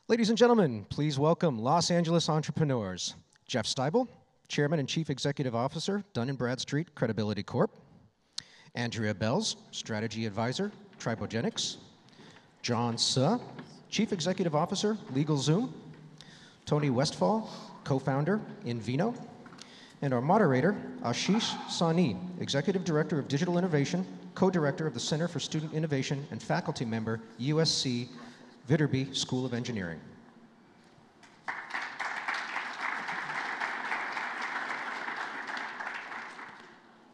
Ladies and gentlemen, please welcome Los Angeles entrepreneurs. Jeff Steibel, Chairman and Chief Executive Officer, Dun & Bradstreet Credibility Corp. Andrea Bells, Strategy Advisor, Tribogenics. John Suh, Chief Executive Officer, LegalZoom. Tony Westfall, Co-founder, Invino. And our moderator, Ashish Sani, Executive Director of Digital Innovation, Co-Director of the Center for Student Innovation and faculty member, USC Viterbi School of Engineering.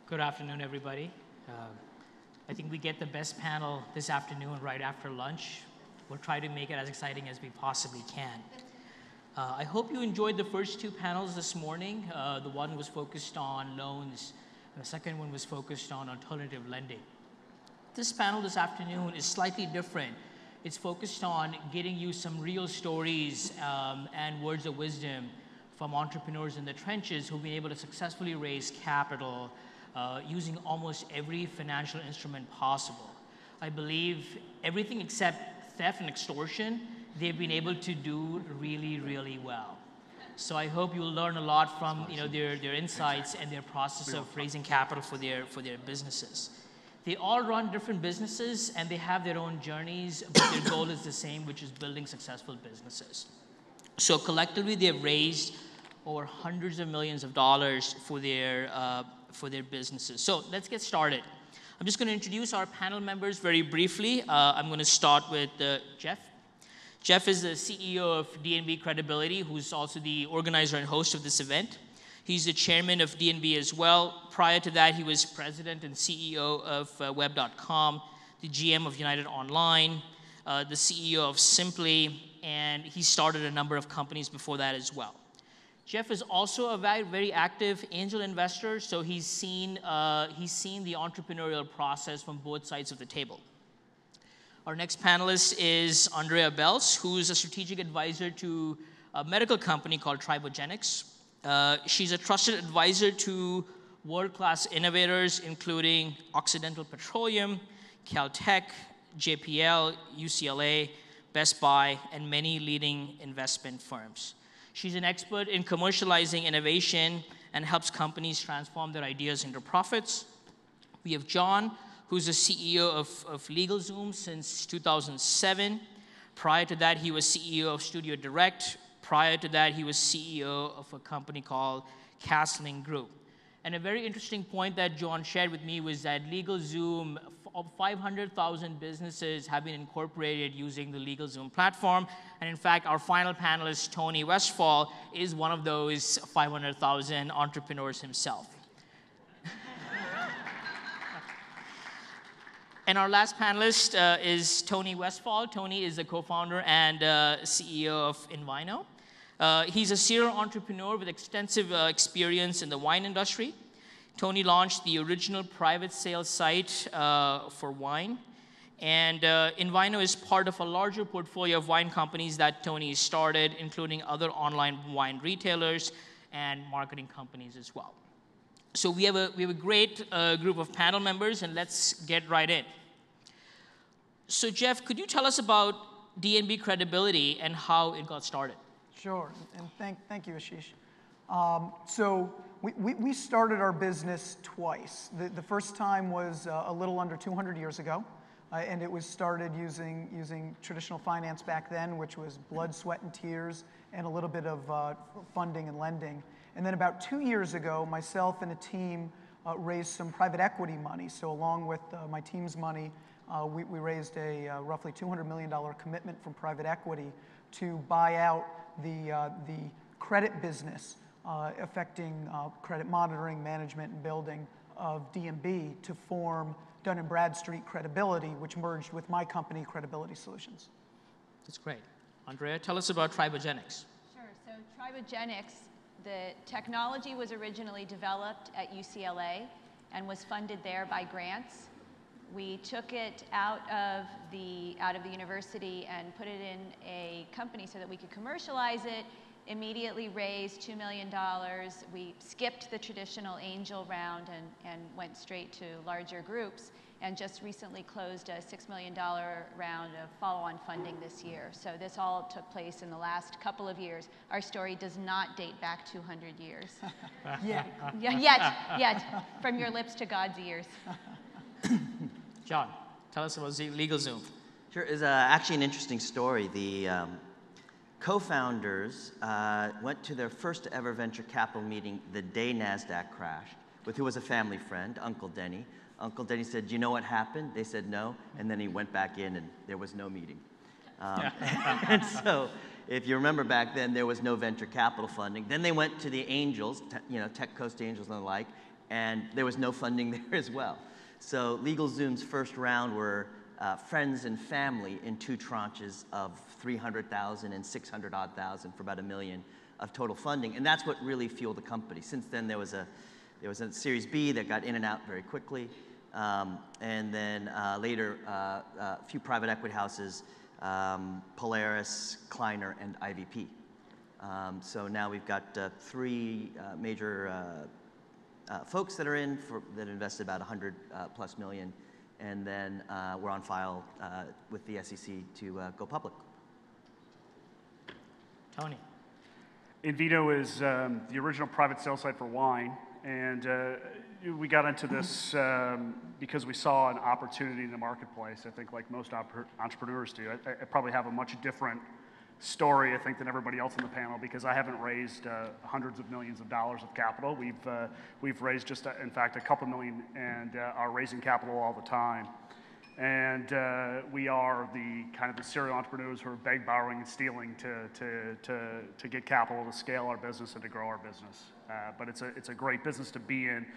Good afternoon, everybody. I think we get the best panel this afternoon right after lunch. We'll try to make it as exciting as we possibly can. I hope you enjoyed the first two panels this morning. The one was focused on loans, and the second one was focused on alternative lending. This panel this afternoon is slightly different. It's focused on getting you some real stories and words of wisdom from entrepreneurs in the trenches who've been able to successfully raise capital using almost every financial instrument possible. I believe everything except theft and extortion, they've been able to do really, really well. So I hope you'll learn a lot from their insights and their process of raising capital for their businesses. They all run different businesses and they have their own journeys, but their goal is the same, which is building successful businesses. So collectively, they've raised over hundreds of millions of dollars for their businesses. So let's get started. I'm just going to introduce our panel members very briefly. I'm going to start with Jeff. Jeff is the CEO of D&B Credibility, who's also the organizer and host of this event. He's the chairman of D&B as well. Prior to that, he was president and CEO of Web.com, the GM of United Online, the CEO of Simply, and he started a number of companies before that as well. Jeff is also a very active angel investor, so he's seen the entrepreneurial process from both sides of the table. Our next panelist is Andrea Bells, who's a strategic advisor to a medical company called Tribogenics. She's a trusted advisor to world-class innovators, including Occidental Petroleum, Caltech, JPL, UCLA, Best Buy, and many leading investment firms. She's an expert in commercializing innovation and helps companies transform their ideas into profits. We have John, who's the CEO of LegalZoom since 2007. Prior to that, he was CEO of Studio Direct. Prior to that, he was CEO of a company called Castling Group. And a very interesting point that John shared with me was that LegalZoom, 500,000 businesses have been incorporated using the LegalZoom platform. And in fact, our final panelist, Tony Westfall, is one of those 500,000 entrepreneurs himself. And our last panelist is Tony Westfall. Tony is the co-founder and CEO of Invino. He's a serial entrepreneur with extensive experience in the wine industry. Tony launched the original private sales site for wine. And Invino is part of a larger portfolio of wine companies that Tony started, including other online wine retailers and marketing companies as well. So we have a great group of panel members, and let's get right in. So Jeff, could you tell us about D&B Credibility and how it got started? Sure, and thank you, Ashish. So we started our business twice. The first time was a little under 200 years ago, and it was started using traditional finance back then, which was blood, sweat, and tears, and a little bit of funding and lending. And then about 2 years ago, myself and a team raised some private equity money. So along with my team's money, we raised a roughly $200 million commitment from private equity to buy out the credit business affecting credit monitoring, management, and building of D&B to form Dun & Bradstreet Credibility, which merged with my company, Credibility Solutions. That's great. Andrea, tell us about Tribogenics. Sure. So Tribogenics, the technology was originally developed at UCLA and was funded there by grants. We took it out of the university and put it in a company so that we could commercialize it immediately raised $2 million. We skipped the traditional angel round and went straight to larger groups, and just recently closed a $6 million round of follow-on funding this year. So this all took place in the last couple of years. Our story does not date back 200 years. Yet, from your lips to God's ears. John, tell us about LegalZoom. Sure, it's actually an interesting story. The co-founders went to their first ever venture capital meeting the day NASDAQ crashed, with who was a family friend, Uncle Denny. Uncle Denny said, "Do you know what happened?" They said no, and then he went back in and there was no meeting. And so, if you remember back then, there was no venture capital funding. Then they went to the angels, Tech Coast Angels and the like, and there was no funding there as well. So LegalZoom's first round were friends and family in 2 tranches of 300,000 and 600-odd thousand for about $1 million of total funding, and that's what really fueled the company. Since then, there was a Series B that got in and out very quickly, and then later a few private equity houses, Polaris, Kleiner, and IVP. So now we've got 3 major folks that are in that invested about 100 plus million, and then we're on file with the SEC to go public. Tony. Invito is the original private sales site for wine, and we got into this because we saw an opportunity in the marketplace. I think like most entrepreneurs do. I probably have a much different story, I think, than everybody else on the panel, because I haven't raised hundreds of millions of dollars of capital. We've raised just, in fact, a couple million, and are raising capital all the time. And we are the serial entrepreneurs who are beg, borrowing, and stealing to get capital to scale our business and to grow our business. But it's a great business to be in,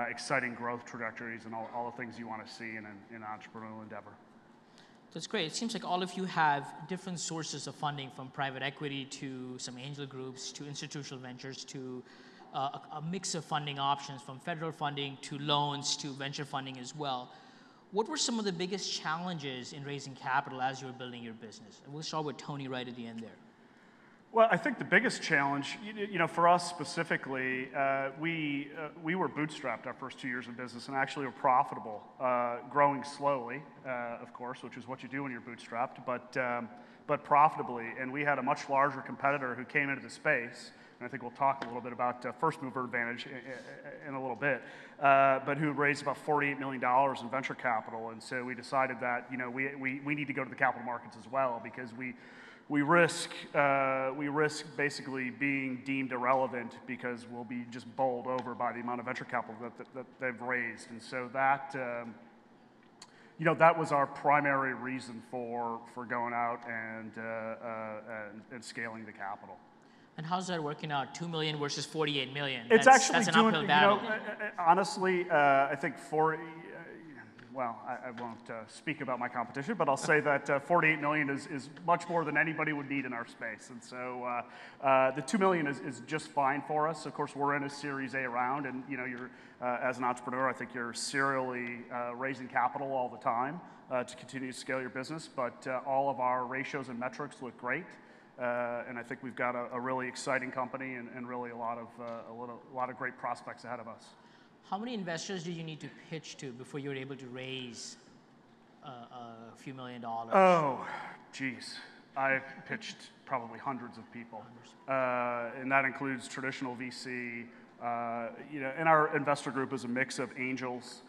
exciting growth trajectories, and all the things you want to see in an entrepreneurial endeavor. That's great. It seems like all of you have different sources of funding, from private equity to some angel groups to institutional ventures to a mix of funding options, from federal funding to loans to venture funding as well. What were some of the biggest challenges in raising capital as you were building your business? And we'll start with Tony right at the end there. Well, I think the biggest challenge, for us specifically, we were bootstrapped our first 2 years of business, and actually were profitable, growing slowly, of course, which is what you do when you're bootstrapped, but profitably. And we had a much larger competitor who came into the space, and I think we'll talk a little bit about first mover advantage in a little bit, but who raised about $48 million in venture capital. And so we decided that we need to go to the capital markets as well, because we risk basically being deemed irrelevant, because we'll be just bowled over by the amount of venture capital that they've raised. And so that that was our primary reason for going out and scaling the capital. And how's that working out? 2 million versus 48 million. It's that's actually an uphill battle. Honestly, I think I won't speak about my competition, but I'll say that 48 million is much more than anybody would need in our space. And so the 2 million is just fine for us. Of course, we're in a Series A round, and you're as an entrepreneur, I think you're serially raising capital all the time to continue to scale your business. But all of our ratios and metrics look great. And I think we've got a really exciting company, and really a lot of great prospects ahead of us. How many investors do you need to pitch to before you're able to raise a few $1 million? Oh, geez. I've pitched probably hundreds of people. And that includes traditional VC. And our investor group is a mix of angels,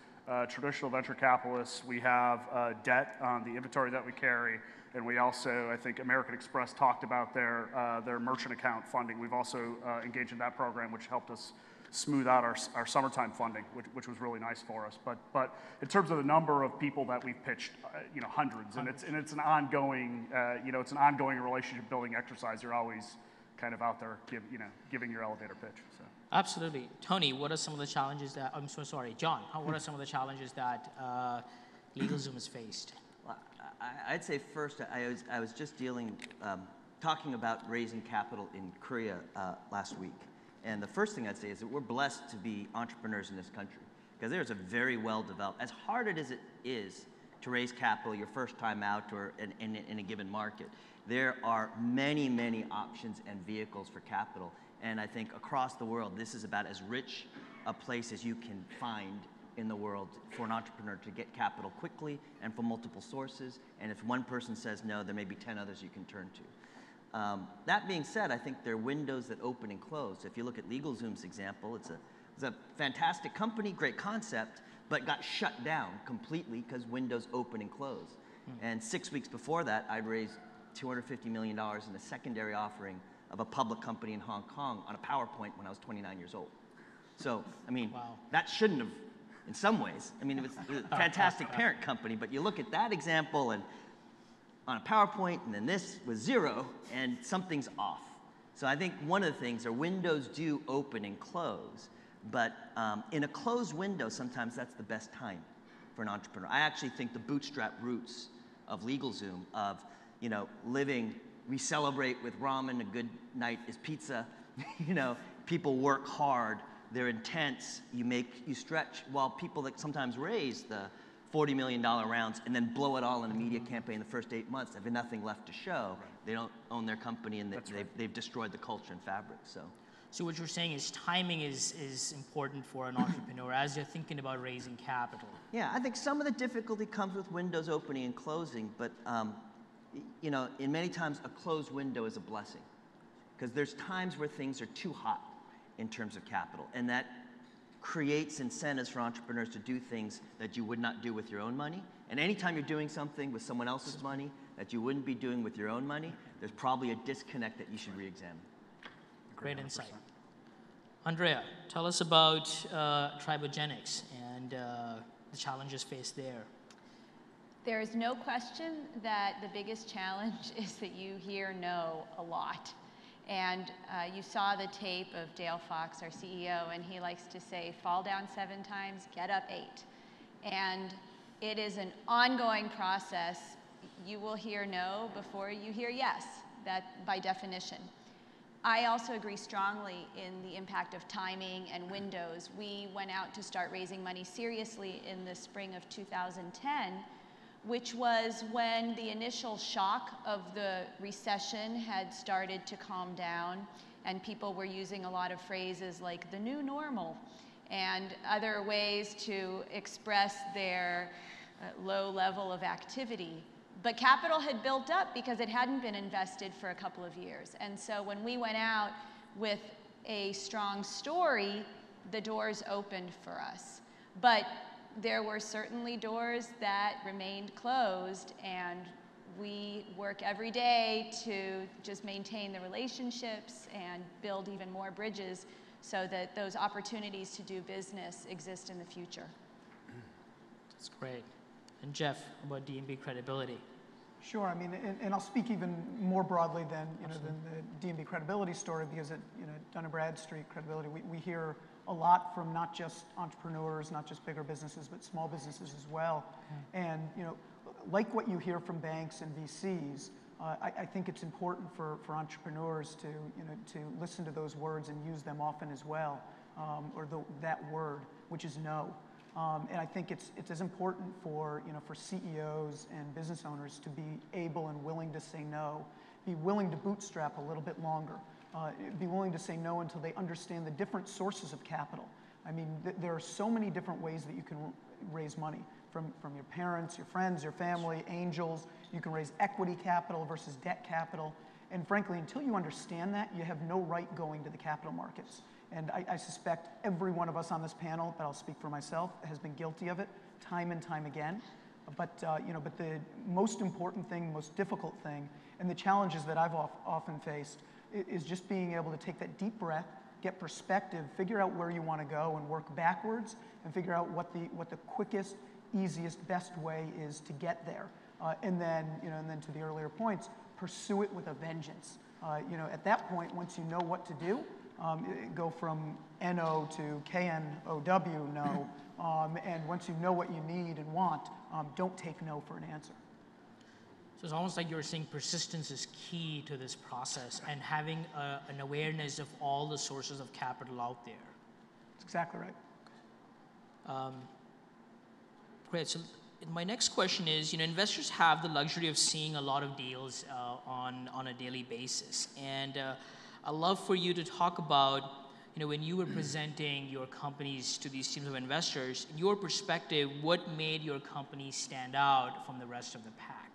traditional venture capitalists. We have debt on the inventory that we carry. And we also, I think American Express talked about their merchant account funding. We've also engaged in that program, which helped us smooth out our summertime funding, which was really nice for us. But in terms of the number of people that we've pitched, hundreds, and it's an ongoing relationship building exercise. You're always kind of out there giving your elevator pitch. So. Absolutely. Tony, what are some of the challenges that, I'm so sorry, John, what are some of the challenges that LegalZoom has faced? Well, I'd say first, I was just talking about raising capital in Korea last week. And the first thing I'd say is that we're blessed to be entrepreneurs in this country, because there's a very well-developed, as hard as it is to raise capital your first time out or in a given market. There are many, many options and vehicles for capital. And I think across the world, this is about as rich a place as you can find in the world for an entrepreneur to get capital quickly and from multiple sources. And if one person says no, there may be 10 others you can turn to. That being said, I think there are windows that open and close. If you look at LegalZoom's example, it's a fantastic company, great concept, but got shut down completely because windows open and close. And 6 weeks before that, I'd raised $250 million in a secondary offering of a public company in Hong Kong on a PowerPoint when I was 29 years old. So, I mean, that shouldn't have, in some ways. I mean, it was a fantastic parent company, but you look at that example and on a PowerPoint, and then this was zero, and something's off. So I think one of the things are windows do open and close, but in a closed window, sometimes that's the best time for an entrepreneur. I actually think the bootstrap roots of LegalZoom, of living, we celebrate with ramen, a good night is pizza. People work hard, they're intense, you stretch, while people that sometimes raise the $40 million rounds and then blow it all in a media campaign the first 8 months, have nothing left to show. They don't own their company, and they've destroyed the culture and fabric. So what you're saying is timing is important for an entrepreneur as you're thinking about raising capital. Yeah, I think some of the difficulty comes with windows opening and closing, but in many times a closed window is a blessing, because there's times where things are too hot in terms of capital, and that creates incentives for entrepreneurs to do things that you would not do with your own money. And anytime you're doing something with someone else's money that you wouldn't be doing with your own money, there's probably a disconnect that you should re-examine. Great insight. Andrea, tell us about Tribogenics and the challenges faced there. There is no question that the biggest challenge is that you hear no a lot. And you saw the tape of Dale Fox, our CEO, and he likes to say, fall down 7 times, get up 8. And it is an ongoing process. You will hear no before you hear yes, that by definition. I also agree strongly in the impact of timing and windows. We went out to start raising money seriously in the spring of 2010, which was when the initial shock of the recession had started to calm down, and people were using a lot of phrases like the new normal and other ways to express their low level of activity. But capital had built up because it hadn't been invested for a couple of years. And so when we went out with a strong story, the doors opened for us. But there were certainly doors that remained closed, and we work every day to just maintain the relationships and build even more bridges so that those opportunities to do business exist in the future. That's great. And Jeff, about D&B credibility? Sure. I mean, and I'll speak even more broadly than than the D&B credibility story, because at Dun & Bradstreet credibility, we hear a lot from not just entrepreneurs, not just bigger businesses, but small businesses as well. And like what you hear from banks and VCs, I think it's important for entrepreneurs to listen to those words and use them often as well, or that word, which is no. And I think it's as important for for CEOs and business owners to be able and willing to say no, be willing to bootstrap a little bit longer, be willing to say no until they understand the different sources of capital. I mean, there are so many different ways that you can raise money, from your parents, your friends, your family, angels. You can raise equity capital versus debt capital. And frankly, until you understand that, you have no right going to the capital markets. And I suspect every one of us on this panel, but I'll speak for myself, has been guilty of it time and time again. But but the most important thing, most difficult thing, and the challenges that I've often faced is just being able to take that deep breath, get perspective, figure out where you want to go, and work backwards, and figure out what the quickest, easiest, best way is to get there. And then to the earlier points, pursue it with a vengeance. At that point, once you know what to do, go from NO to KNOW, no. And once you know what you need and want, don't take no for an answer. So it's almost like you're saying persistence is key to this process, and having an awareness of all the sources of capital out there. That's exactly right. Great. So my next question is, investors have the luxury of seeing a lot of deals on a daily basis. And I'd love for you to talk about, when you were presenting your companies to these teams of investors, in your perspective, what made your company stand out from the rest of the pack?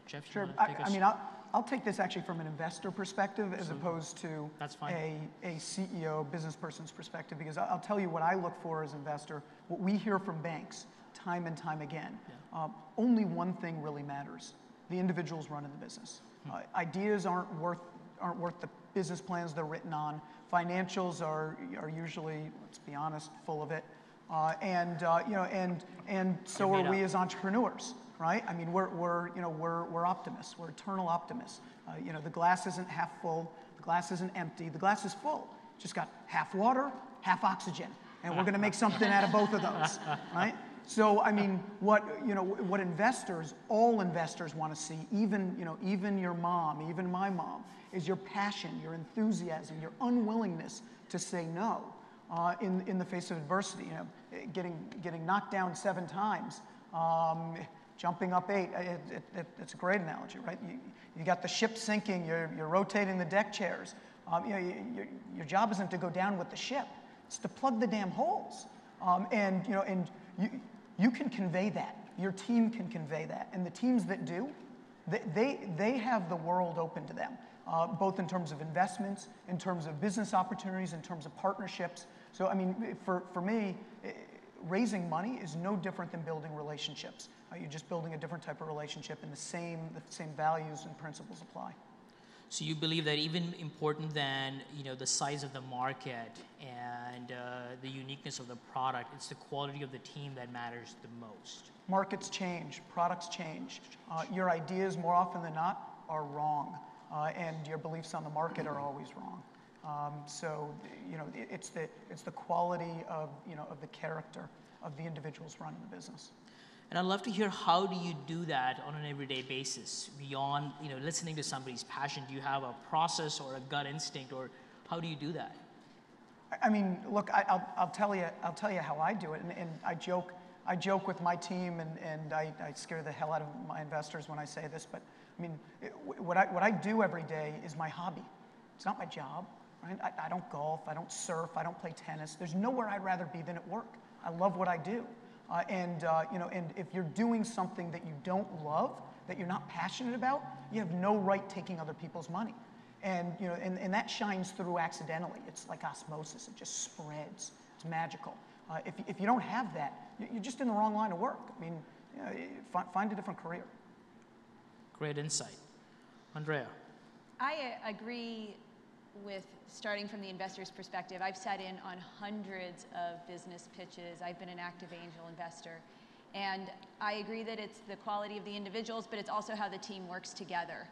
Jeff, Sure. take us? I mean, I'll take this actually from an investor perspective as opposed to That's fine. a CEO, business person's perspective, because I'll tell you what I look for as an investor, what we hear from banks time and time again. Only one thing really matters: the individuals running the business. Ideas aren't worth the business plans they're written on. Financials are usually, let's be honest, full of it. And so are we as entrepreneurs, right? I mean, we're optimists. We're eternal optimists. The glass isn't half full. The glass isn't empty. The glass is full. Just got half water, half oxygen, and we're going to make something out of both of those, right? So I mean, what investors, all investors want to see, even your mom, even my mom, is your passion, your enthusiasm, your unwillingness to say no in the face of adversity. Getting knocked down 7 times, jumping up 8. It's a great analogy, right? You got the ship sinking. You're rotating the deck chairs. Your job isn't to go down with the ship. It's to plug the damn holes. And you can convey that. Your team can convey that. And the teams that do, they have the world open to them, both in terms of investments, in terms of business opportunities, in terms of partnerships. So, I mean, for me, raising money is no different than building relationships. You're just building a different type of relationship, and the same values and principles apply. So you believe that even important than the size of the market and the uniqueness of the product, it's the quality of the team that matters the most. Markets change, products change. Your ideas more often than not are wrong, and your beliefs on the market are always wrong. So it's the quality of the character of the individuals running the business. And I'd love to hear, how do you do that on an everyday basis beyond listening to somebody's passion? Do you have a process or a gut instinct, or how do you do that? I mean, look, I'll tell you how I do it, and I joke with my team, and I scare the hell out of my investors when I say this, but I mean, what I do every day is my hobby. It's not my job, right? I don't golf, I don't surf, I don't play tennis. There's nowhere I'd rather be than at work. I love what I do. And if you're doing something that you don't love, that you're not passionate about, you have no right taking other people's money. And and that shines through accidentally. It's like osmosis. It just spreads. It's magical. If you don't have that, you're just in the wrong line of work. I mean, find a different career. Great insight. Andrea. I agree with starting from the investor's perspective. I've sat in on hundreds of business pitches. I've been an active angel investor. And I agree that it's the quality of the individuals, but it's also how the team works together.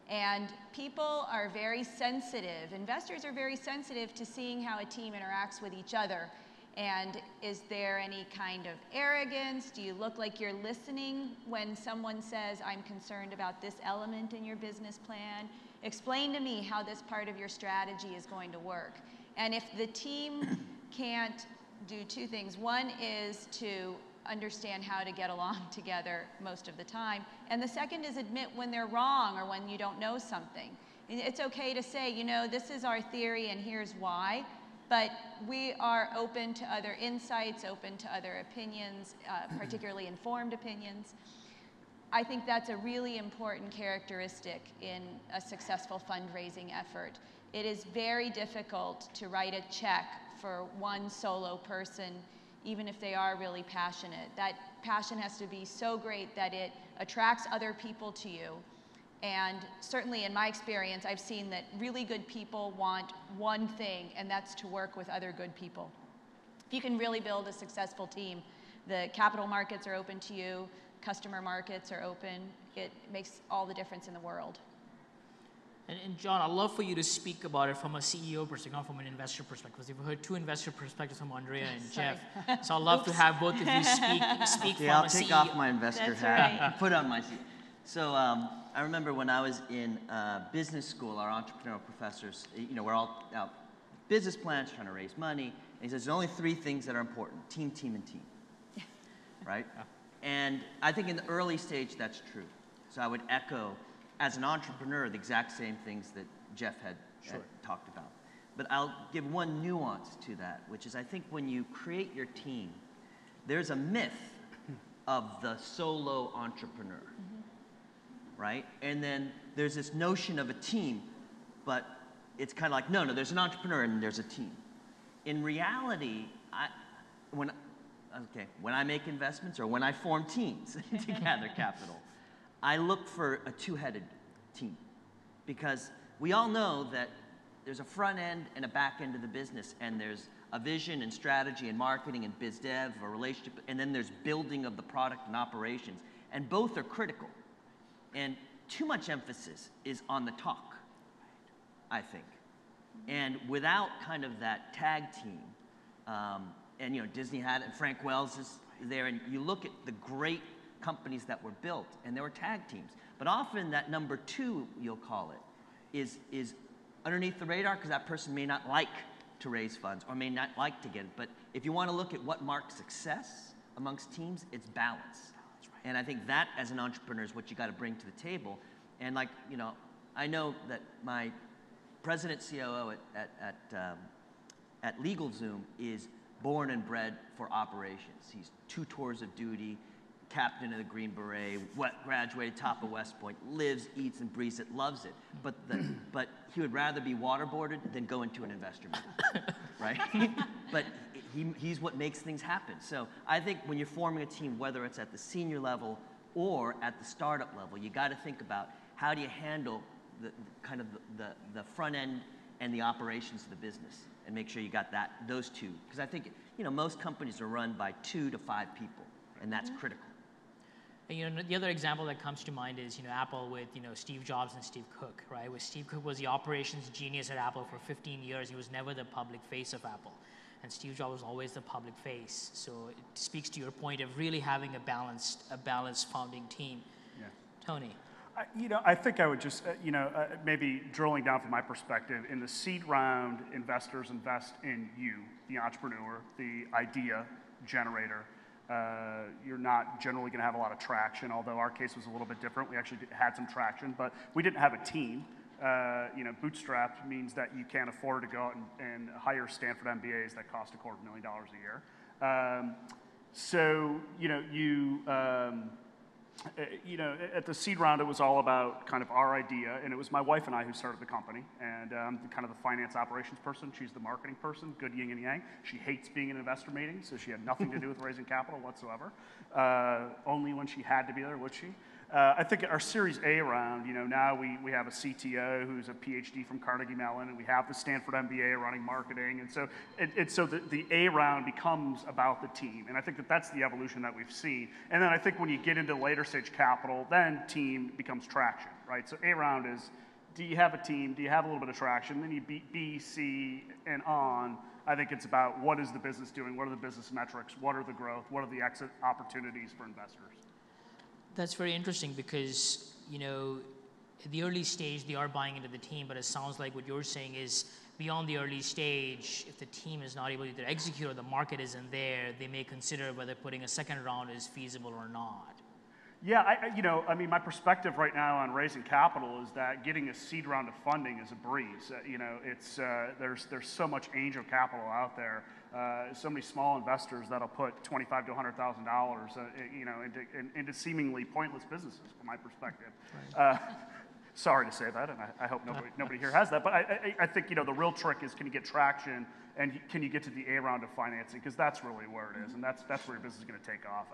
And people are very sensitive. Investors are very sensitive to seeing how a team interacts with each other. And is there any kind of arrogance? Do you look like you're listening when someone says, I'm concerned about this element in your business plan? Explain to me how this part of your strategy is going to work. And if the team can't do 2 things, one is to understand how to get along together most of the time, and the second is admit when they're wrong or when you don't know something. It's okay to say, this is our theory and here's why, but we are open to other insights, open to other opinions, particularly informed opinions. I think that's a really important characteristic in a successful fundraising effort. It is very difficult to write a check for one solo person, even if they are really passionate. That passion has to be so great that it attracts other people to you. And certainly in my experience, I've seen that really good people want one thing, and that's to work with other good people. If you can really build a successful team, the capital markets are open to you, customer markets are open. It makes all the difference in the world. And John, I'd love for you to speak about it from a CEO perspective, not from an investor perspective, because we've heard 2 investor perspectives from Andrea and Jeff. So I'd love to have both of you speak from a CEO. I'll take off my investor That's hat right. and put on my seat. So I remember when I was in business school, our entrepreneurial professors, we're all out business plans, trying to raise money, and he says there's only 3 things that are important: team, team, and team. right? And I think in the early stage, that's true. So I would echo, as an entrepreneur, the exact same things that Jeff had talked about. But I'll give one nuance to that, which is I think when you create your team, there's a myth of the solo entrepreneur, right? And then there's this notion of a team, but it's kind of like, no, there's an entrepreneur and there's a team. In reality, when I make investments or when I form teams to gather capital, I look for a two-headed team, because we all know that there's a front end and a back end of the business, and there's a vision and strategy and marketing and biz dev or relationship, and then there's building of the product and operations, and both are critical. And too much emphasis is on the talk, I think. And without kind of that tag team, and Disney had it, and Frank Wells is there, and you look at the great companies that were built, and there were tag teams. But often that number two, you'll call it, is underneath the radar, because that person may not like to raise funds or may not like to get it. But if you want to look at what marks success amongst teams, it's balance. And I think that, as an entrepreneur, is what you got to bring to the table. And I know that my president COO at LegalZoom is born and bred for operations. He's 2 tours of duty, captain of the Green Beret, graduated top of West Point, lives, eats, and breathes it, loves it. But he would rather be waterboarded than go into an investor meeting, right? But he's what makes things happen. So I think when you're forming a team, whether it's at the senior level or at the startup level, you got to think about how do you handle the front end and the operations of the business, and make sure you got those two. Because I think most companies are run by 2 to 5 people, and that's critical. And, the other example that comes to mind is Apple with Steve Jobs and Steve Cook, right? Where Steve Cook was the operations genius at Apple for 15 years. He was never the public face of Apple, and Steve Jobs was always the public face. So it speaks to your point of really having a balanced founding team. Yeah. Tony. I think I would just, maybe drilling down from my perspective, in the seed round, investors invest in you, the entrepreneur, the idea generator. You're not generally going to have a lot of traction, although our case was a little bit different. We actually had some traction, but we didn't have a team. Bootstrapped means that you can't afford to go out and hire Stanford MBAs that cost $250,000 a year. At the seed round, it was all about kind of our idea, and it was my wife and I who started the company, and I'm kind of the finance operations person. She's the marketing person, good yin and yang. She hates being in investor meetings, so she had nothing to do with raising capital whatsoever. Only when she had to be there would she. I think our Series A round, now we have a CTO who's a PhD from Carnegie Mellon, and we have the Stanford MBA running marketing, and so the A round becomes about the team, and I think that's the evolution that we've seen. And then I think when you get into later stage capital, then team becomes traction, right? So A round is, do you have a team? Do you have a little bit of traction? Then you B, C, and on. I think it's about what is the business doing? What are the business metrics? What are the growth? What are the exit opportunities for investors? That's very interesting because, at the early stage, they are buying into the team, but it sounds like what you're saying is beyond the early stage, if the team is not able to either execute or the market isn't there, they may consider whether putting a second round is feasible or not. Yeah, my perspective right now on raising capital is that getting a seed round of funding is a breeze. There's so much angel capital out there. So many small investors that'll put $25,000 to $100,000, into seemingly pointless businesses, from my perspective. Right. Sorry to say that, and I hope nobody here has that. But I think the real trick is, can you get traction, and can you get to the A round of financing? Because that's really where it is, and that's where your business is going to take off.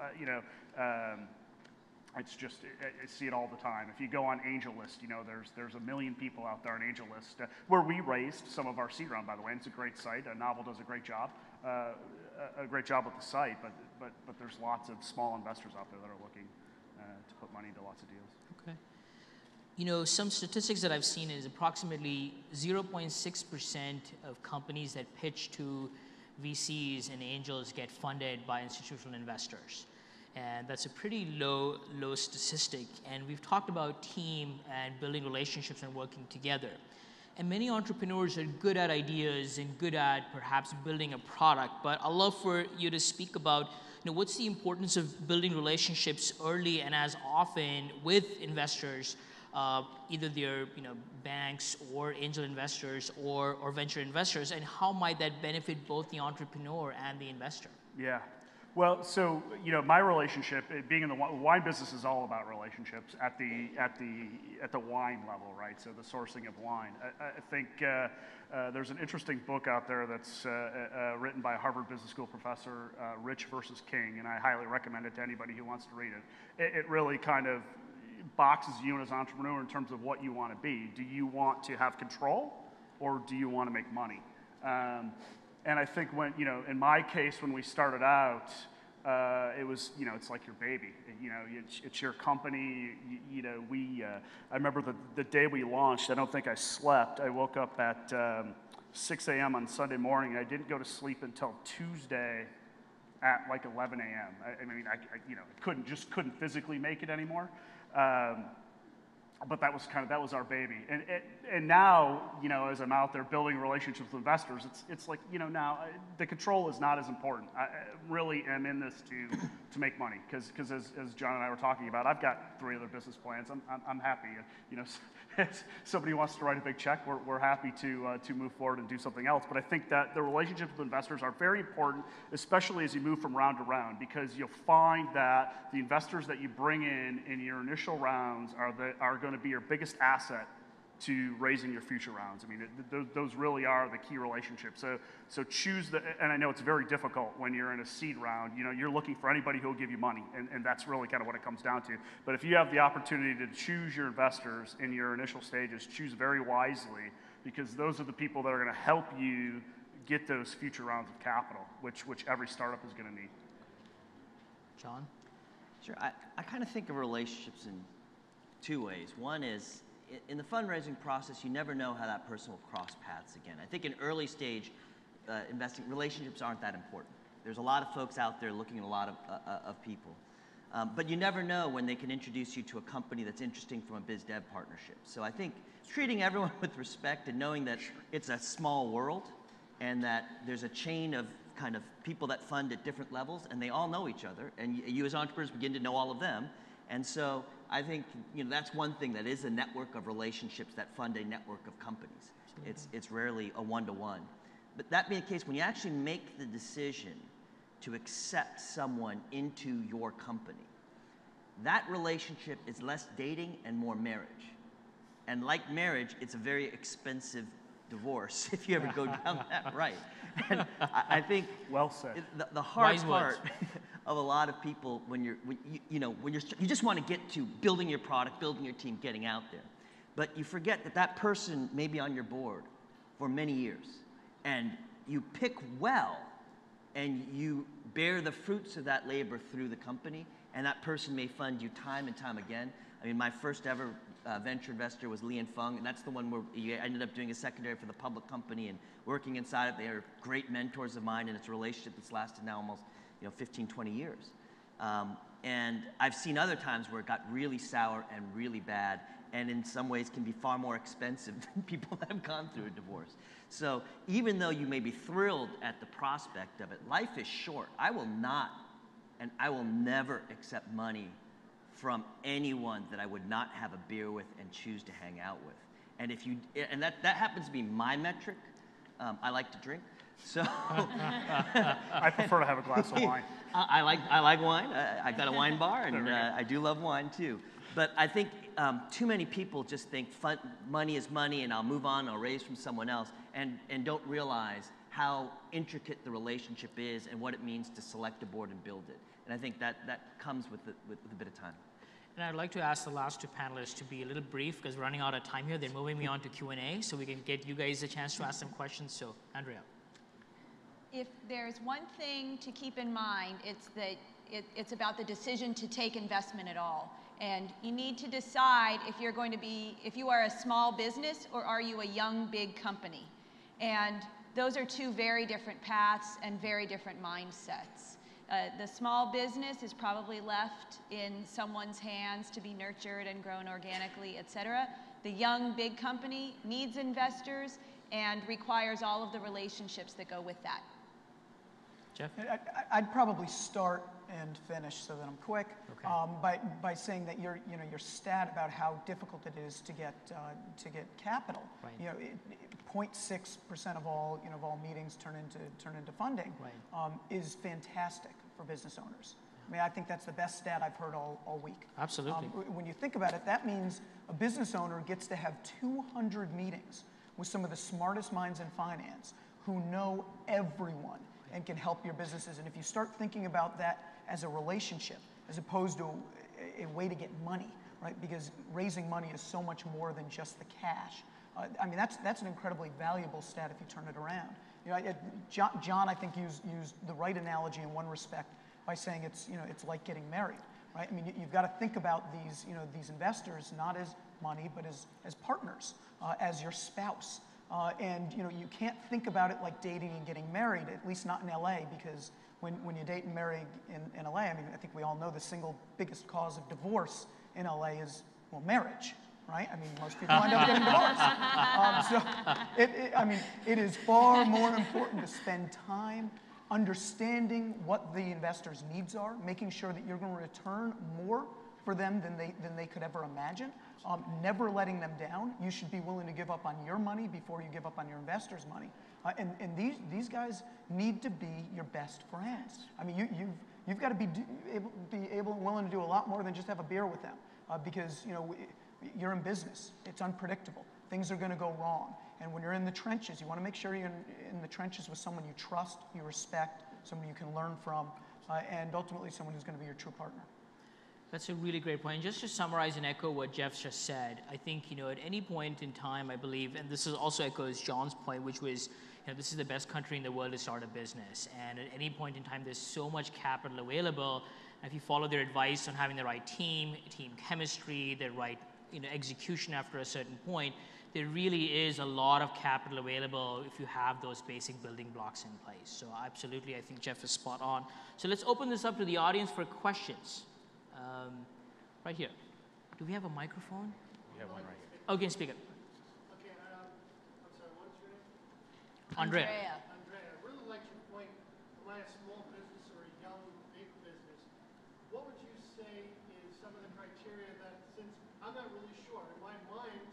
It's just, I see it all the time. If you go on AngelList, there's 1 million people out there on AngelList, where we raised some of our seed round, by the way. And it's a great site. Novel does a great job with the site. But there's lots of small investors out there that are looking to put money into lots of deals. Okay. Some statistics that I've seen is approximately 0.6% of companies that pitch to VCs and angels get funded by institutional investors. And that's a pretty low statistic. And we've talked about team and building relationships and working together. And many entrepreneurs are good at ideas and good at perhaps building a product. But I'd love for you to speak about, what's the importance of building relationships early and as often with investors, either they're banks or angel investors or venture investors, and how might that benefit both the entrepreneur and the investor? Yeah. Well, so my relationship, being in the wine business, is all about relationships at the wine level, right? So the sourcing of wine. I think there's an interesting book out there that's written by a Harvard Business School professor, Rich versus King, and I highly recommend it to anybody who wants to read it. It really kind of boxes you as an entrepreneur in terms of what you want to be. Do you want to have control, or do you want to make money? And I think when, in my case, when we started out, it was, it's like your baby. It's your company. I remember the day we launched, I don't think I slept. I woke up at 6 a.m. on Sunday morning. I didn't go to sleep until Tuesday at like 11 a.m. I couldn't physically make it anymore. But that was our baby, and now as I'm out there building relationships with investors, it's like now the control is not as important. I really am in this to make money because as John and I were talking about, I've got 3 other business plans. I'm happy. If somebody wants to write a big check, we're happy to move forward and do something else. But I think that the relationships with investors are very important, especially as you move from round to round, because you'll find that the investors that you bring in your initial rounds are going to be your biggest asset to raising your future rounds. I mean, those really are the key relationships. So choose and I know it's very difficult when you're in a seed round. You're looking for anybody who will give you money, and that's really kind of what it comes down to. But if you have the opportunity to choose your investors in your initial stages, choose very wisely, because those are the people that are going to help you get those future rounds of capital, which every startup is going to need. John? Sure. I kind of think of relationships in 2 ways. One is, in the fundraising process, you never know how that person will cross paths again. I think in early stage investing, relationships aren't that important. There's a lot of folks out there looking at a lot of people. But you never know when they can introduce you to a company that's interesting from a biz dev partnership. So I think treating everyone with respect and knowing that it's a small world and that there's a chain of kind of people that fund at different levels, and they all know each other, and you as entrepreneurs begin to know all of them. And so I think that's one thing that is a network of relationships that fund a network of companies. It's rarely a one-to-one. But that being the case, when you actually make the decision to accept someone into your company, that relationship is less dating and more marriage. And like marriage, it's a very expensive divorce if you ever go down that right. And I think well said. The hard part of a lot of people when you just want to get to building your product, building your team, getting out there, but you forget that person may be on your board for many years, and you pick well, and you bear the fruits of that labor through the company, and that person may fund you time and time again. I mean, my first ever venture investor was Li and Feng, and that's the one where you ended up doing a secondary for the public company and working inside it. They are great mentors of mine, and it's a relationship that's lasted now almost 15, 20 years. And I've seen other times where it got really sour and really bad, and in some ways can be far more expensive than people that have gone through a divorce. So even though you may be thrilled at the prospect of it, life is short. I will not, and I will never accept money from anyone that I would not have a beer with and choose to hang out with. And that happens to be my metric. I like to drink, so I prefer to have a glass of wine. I like wine. I got a wine bar, and I do love wine too. But I think too many people just think money is money, and I'll move on, I'll raise from someone else, and don't realize how intricate the relationship is and what it means to select a board and build it. And I think that comes with a bit of time. And I'd like to ask the last 2 panelists to be a little brief because we're running out of time here. They're moving me on to Q&A, so we can get you guys a chance to ask some questions. So, Andrea. If there's one thing to keep in mind, it's that it's about the decision to take investment at all. And you need to decide if you are a small business or are you a young, big company. And those are 2 very different paths and very different mindsets. The small business is probably left in someone's hands to be nurtured and grown organically, et cetera. the young big company needs investors and requires all of the relationships that go with that. Jeff? I'd probably start and finish so that I'm quick, Okay. by saying that your stat about how difficult it is to get capital. Right. 0.6% of all meetings turn into funding, Right. Is fantastic for business owners. I mean, I think that's the best stat I've heard all week. Absolutely. When you think about it, that means a business owner gets to have 200 meetings with some of the smartest minds in finance who know everyone and can help your businesses. And if you start thinking about that as a relationship, as opposed to a way to get money, right? Because raising money is so much more than just the cash. I mean, that's an incredibly valuable stat if you turn it around. John, I think, used the right analogy in one respect by saying it's like getting married, right? I mean, you've got to think about these investors not as money, but as partners, as your spouse. And you can't think about it like dating and getting married, at least not in LA, because when you date and marry in LA, I mean, I think we all know the single biggest cause of divorce in LA is, well, marriage, right? I mean, most people end up getting divorced. It is far more important to spend time understanding what the investors' needs are, making sure that you're going to return more for them than they could ever imagine. Never letting them down. You should be willing to give up on your money before you give up on your investors' money. And these guys need to be your best friends. I mean, you've got to be able and willing to do a lot more than just have a beer with them, because you're in business. It's unpredictable. Things are going to go wrong. And when you're in the trenches, you want to make sure you're in the trenches with someone you trust, you respect, someone you can learn from, and ultimately someone who's going to be your true partner. That's a really great point. Just to summarize and echo what Jeff just said, I think, at any point in time, I believe, and this is also echoes John's point, which was, this is the best country in the world to start a business. And at any point in time, there's so much capital available. And if you follow their advice on having the right team chemistry, the right, execution after a certain point, there really is a lot of capital available if you have those basic building blocks in place. So absolutely, I think Jeff is spot on. So let's open this up to the audience for questions. Right here. Do we have a microphone? We have one right here. Okay, speak up. Okay, I'm sorry, what's your name? Andrea. Andrea, I really like your point. Am I a small business or a young, big business? What would you say is some of the criteria that, since I'm not really sure, in my mind,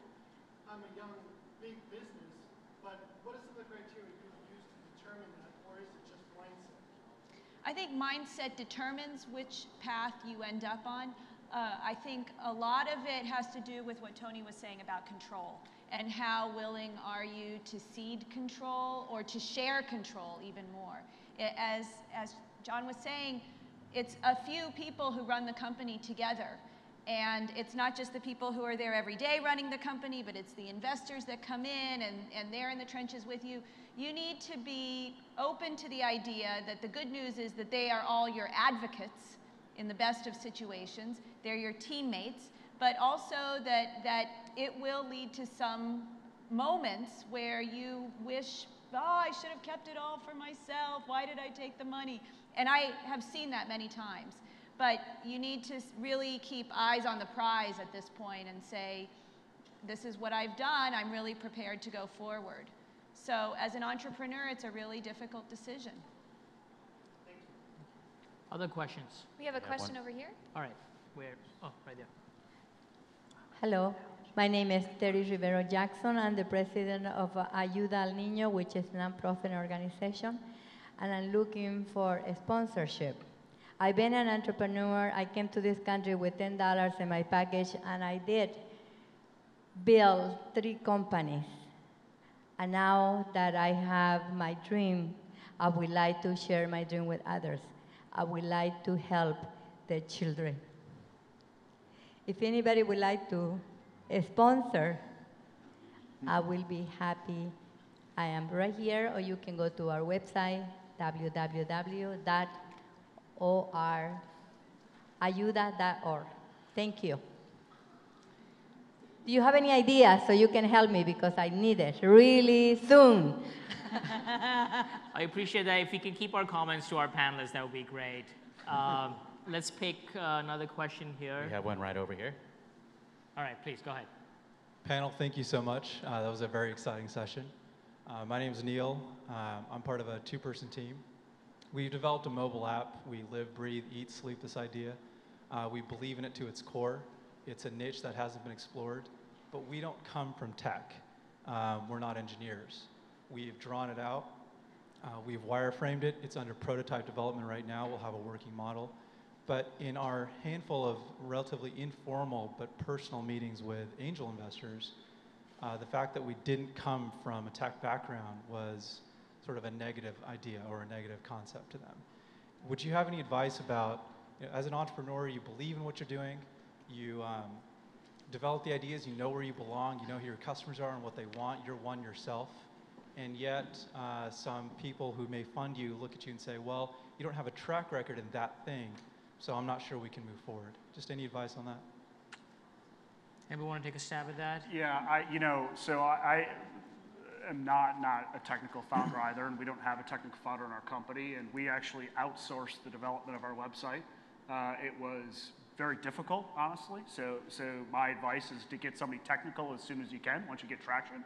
I'm a young, big business, but what are some of the criteria you would use to determine that, or is it just mindset? I think mindset determines which path you end up on. I think a lot of it has to do with what Tony was saying about control and how willing are you to cede control or to share control even more. As John was saying, it's a few people who run the company together. And it's not just the people who are there every day running the company, but it's the investors that come in and they're in the trenches with you. You need to be open to the idea that the good news is that they are all your advocates in the best of situations. They're your teammates, but also that it will lead to some moments where you wish, I should have kept it all for myself. Why did I take the money? And I have seen that many times. But you need to really keep eyes on the prize at this point and say, this is what I've done. I'm really prepared to go forward. So as an entrepreneur, it's a really difficult decision. Other questions? We have a question over here. All right. Where? Oh, right there. Hello, my name is Terry Rivero Jackson. I'm the president of Ayuda al Niño, which is a nonprofit organization, and I'm looking for a sponsorship. I've been an entrepreneur. I came to this country with $10 in my package, and I did build 3 companies. And now that I have my dream, I would like to share my dream with others. I would like to help the children. If anybody would like to sponsor, I will be happy. I am right here, or you can go to our website, www.ayuda.org. Thank you. Do you have any ideas so you can help me, because I need it really soon? I appreciate that. If we can keep our comments to our panelists, that would be great. Let's pick another question here. We have one right over here. All right, please, go ahead. Panel, thank you so much. That was a very exciting session. My name is Neil. I'm part of a two-person team. We've developed a mobile app. We live, breathe, eat, sleep this idea. We believe in it to its core. It's a niche that hasn't been explored, but we don't come from tech. We're not engineers. We've drawn it out. We've wireframed it. It's under prototype development right now. We'll have a working model. But in our handful of relatively informal but personal meetings with angel investors, the fact that we didn't come from a tech background was sort of a negative idea or a negative concept to them. Would you have any advice about, as an entrepreneur, you believe in what you're doing, you develop the ideas, you know where you belong, you know who your customers are and what they want, you're one yourself, and yet some people who may fund you look at you and say, well, you don't have a track record in that thing, so I'm not sure we can move forward. Just any advice on that? Anybody want to take a stab at that? Yeah, I am not a technical founder either, and we don't have a technical founder in our company, and we actually outsourced the development of our website. It was very difficult, honestly, so my advice is to get somebody technical as soon as you can, once you get traction.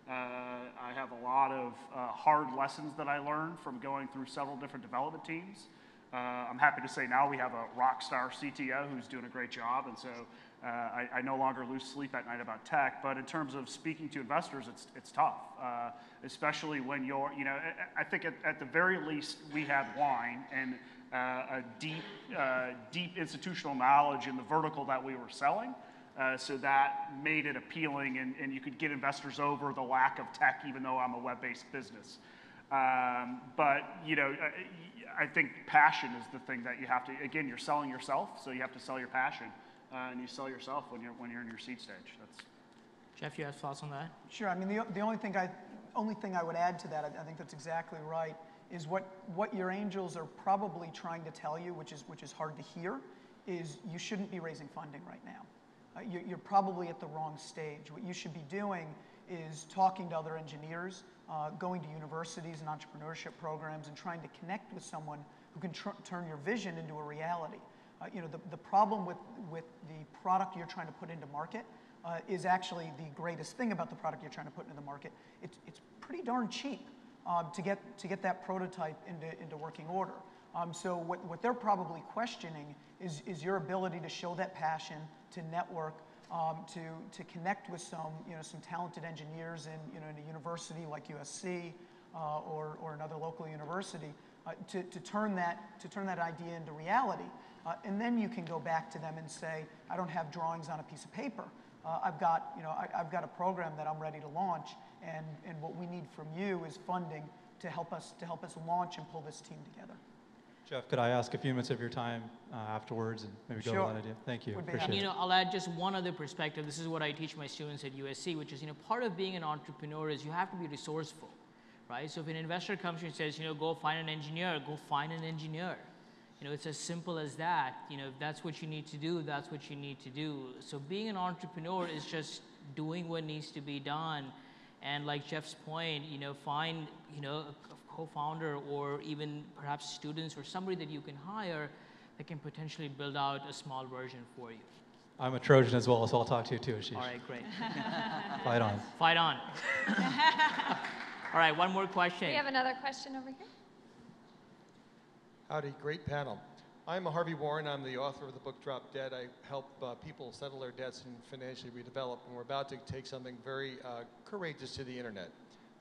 I have a lot of hard lessons that I learned from going through several different development teams. I'm happy to say now we have a rock star CTO who's doing a great job, and so I no longer lose sleep at night about tech. But in terms of speaking to investors, it's tough, especially when you're, I think at the very least we had wine and a deep institutional knowledge in the vertical that we were selling. So that made it appealing, and you could get investors over the lack of tech, even though I'm a web-based business. But I think passion is the thing that you have to. Again, you're selling yourself, so you have to sell your passion, and you sell yourself when you're in your seed stage. That's. Jeff, you have thoughts on that? Sure. I mean, the only thing I would add to that, I think that's exactly right, is what your angels are probably trying to tell you, which is hard to hear, is you shouldn't be raising funding right now. You're probably at the wrong stage. What you should be doing is talking to other engineers, going to universities and entrepreneurship programs, and trying to connect with someone who can turn your vision into a reality. The problem with the product you're trying to put into market is actually the greatest thing about the product you're trying to put into the market. It's pretty darn cheap to get that prototype into working order. So what they're probably questioning is your ability to show that passion, to network, to connect with some talented engineers in a university like USC or another local university, to turn that idea into reality. And then you can go back to them and say, I don't have drawings on a piece of paper. I've got a program that I'm ready to launch, and what we need from you is funding to help us launch and pull this team together. Jeff, could I ask a few minutes of your time afterwards and maybe go over that idea? Thank you. Appreciate it. I'll add just one other perspective. This is what I teach my students at USC, which is, part of being an entrepreneur is you have to be resourceful, right? So if an investor comes to you and says, go find an engineer, go find an engineer. It's as simple as that. If that's what you need to do, that's what you need to do. So being an entrepreneur is just doing what needs to be done. And like Jeff's point, find, a co-founder or even perhaps students or somebody that you can hire that can potentially build out a small version for you. I'm a Trojan as well, so I'll talk to you too, Ashish. All right, great. Fight on. Fight on. All right, one more question. We have another question over here. Howdy, great panel. I'm Harvey Warren. I'm the author of the book Drop Dead. I help people settle their debts and financially redevelop, and we're about to take something very courageous to the internet.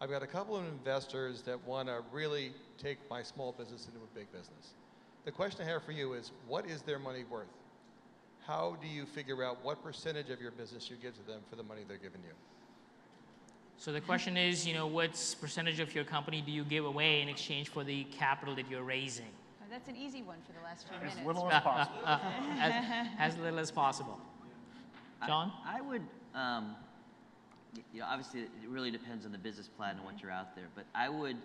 I've got a couple of investors that want to really take my small business into a big business. The question I have for you is, what is their money worth? How do you figure out what percentage of your business you give to them for the money they're giving you? So the question is, what percentage of your company do you give away in exchange for the capital that you're raising? That's an easy one for the last few minutes. As little as possible. As little as possible. John? I would, obviously it really depends on the business plan and what you're out there, but I would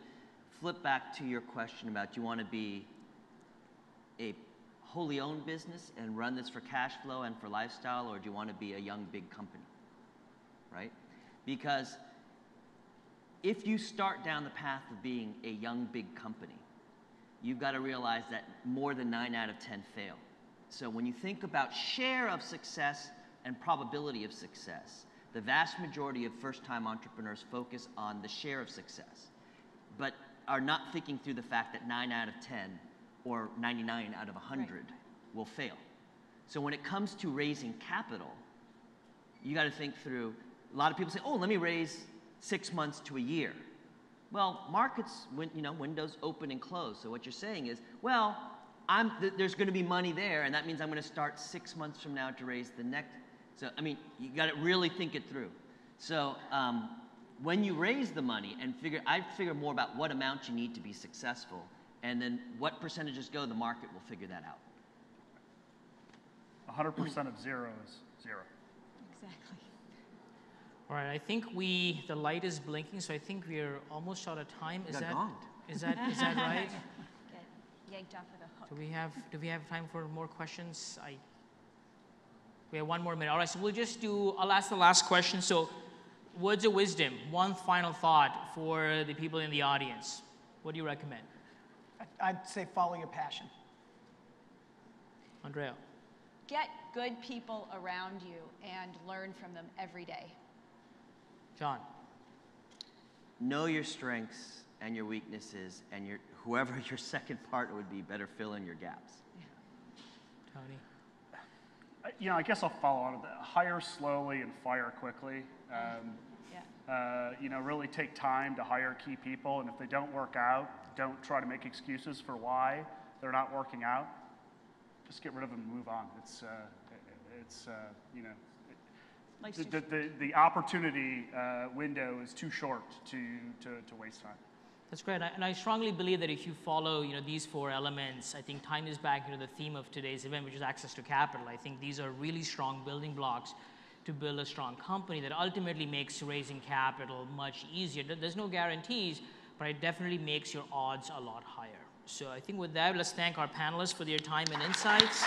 flip back to your question about, do you want to be a wholly owned business and run this for cash flow and for lifestyle, or do you want to be a young, big company, right? Because if you start down the path of being a young, big company, you've got to realize that more than 9 out of 10 fail. So when you think about share of success and probability of success, the vast majority of first-time entrepreneurs focus on the share of success, but are not thinking through the fact that 9 out of 10 or 99 out of 100 will fail. So when it comes to raising capital, you got to think through. A lot of people say, "Oh, let me raise 6 months to a year." Well, markets, windows open and close. So what you're saying is, well, there's going to be money there, and that means I'm going to start 6 months from now to raise the next. So I mean, you got to really think it through. So when you raise the money and I figure more about what amount you need to be successful, and then what percentages go, the market will figure that out. 100% of zero is zero. Exactly. All right, I think the light is blinking, so I think we're almost out of time. Is that right? Get yanked off of the hook. Do we have time for more questions? We have 1 more minute. All right, so I'll ask the last question. So, words of wisdom, one final thought for the people in the audience. What do you recommend? I'd say follow your passion. Andrea. Get good people around you and learn from them every day. John. Know your strengths and your weaknesses, and whoever your second partner would be, better fill in your gaps. Tony. I guess I'll follow on to that. Hire slowly and fire quickly. Really take time to hire key people, and if they don't work out, don't try to make excuses for why they're not working out. Just get rid of them and move on. The opportunity window is too short to waste time. That's great, and I strongly believe that if you follow, these 4 elements, I think time is back to the theme of today's event, which is access to capital. I think these are really strong building blocks to build a strong company that ultimately makes raising capital much easier. There's no guarantees, but it definitely makes your odds a lot higher. So I think with that, let's thank our panelists for their time and insights.